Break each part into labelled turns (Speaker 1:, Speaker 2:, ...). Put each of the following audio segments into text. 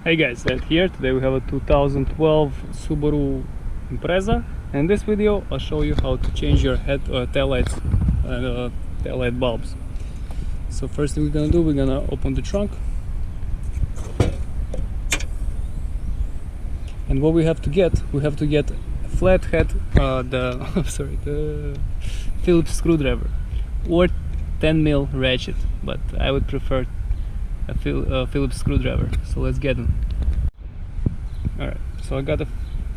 Speaker 1: Hey guys, and here today we have a 2012 Subaru Impreza, and in this video I'll show you how to change your tail lights and tail light bulbs. So first thing we're gonna do, we're gonna open the trunk, and what we have to get a flathead, the Phillips screwdriver or 10mm ratchet, but I would prefer a Phillips screwdriver. So let's get them. Alright, so I got a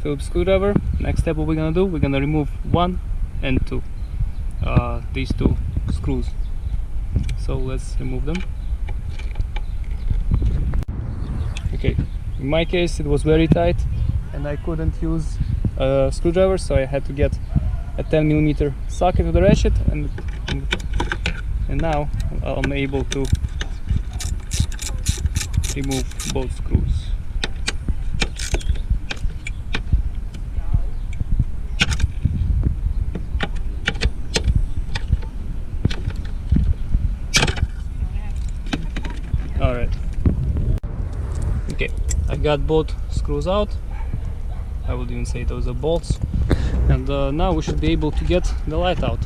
Speaker 1: Phillips screwdriver. Next step, what we're gonna do, we're gonna remove 1 and 2, these two screws. So let's remove them. Okay, in my case it was very tight and I couldn't use a screwdriver, so I had to get a 10mm socket with a ratchet, and now I'm able to remove both screws. Alright. Okay, I got both screws out. I would even say those are bolts. And now we should be able to get the light out.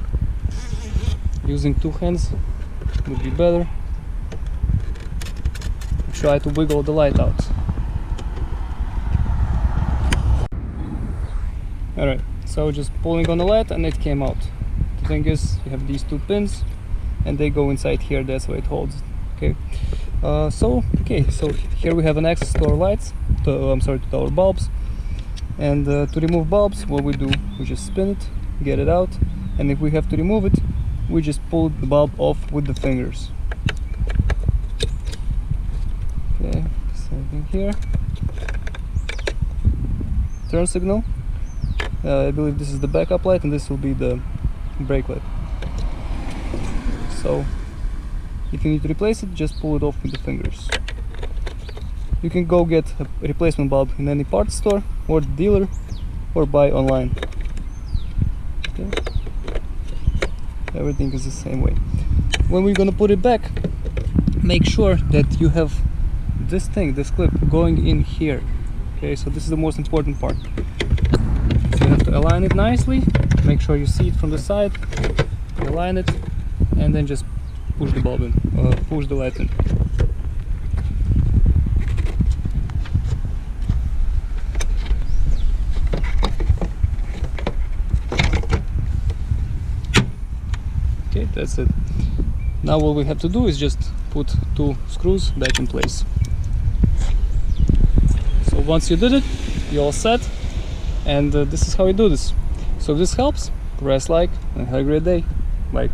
Speaker 1: Using two hands would be better. Try to wiggle the light out. Alright, so just pulling on the light and it came out. The thing is, you have these two pins and they go inside here, that's why it holds. Okay, so here we have an access to our lights, to our bulbs. And to remove bulbs, what we do, we just spin it, get it out, and if we have to remove it, we just pull the bulb off with the fingers. Okay, same thing here. Turn signal. I believe this is the backup light and this will be the brake light. So if you need to replace it, just pull it off with the fingers. You can go get a replacement bulb in any parts store or the dealer, or buy online. Okay. Everything is the same way. When we're gonna put it back, make sure that you have this clip going in here. Okay, so this is the most important part. So you have to align it nicely, make sure you see it from the side, align it, and then just push the bulb in, push the light in. Okay, that's it. Now what we have to do is just put two screws back in place. So once you did it, you're all set, and this is how you do this. So if this helps, press like and have a great day. Bye.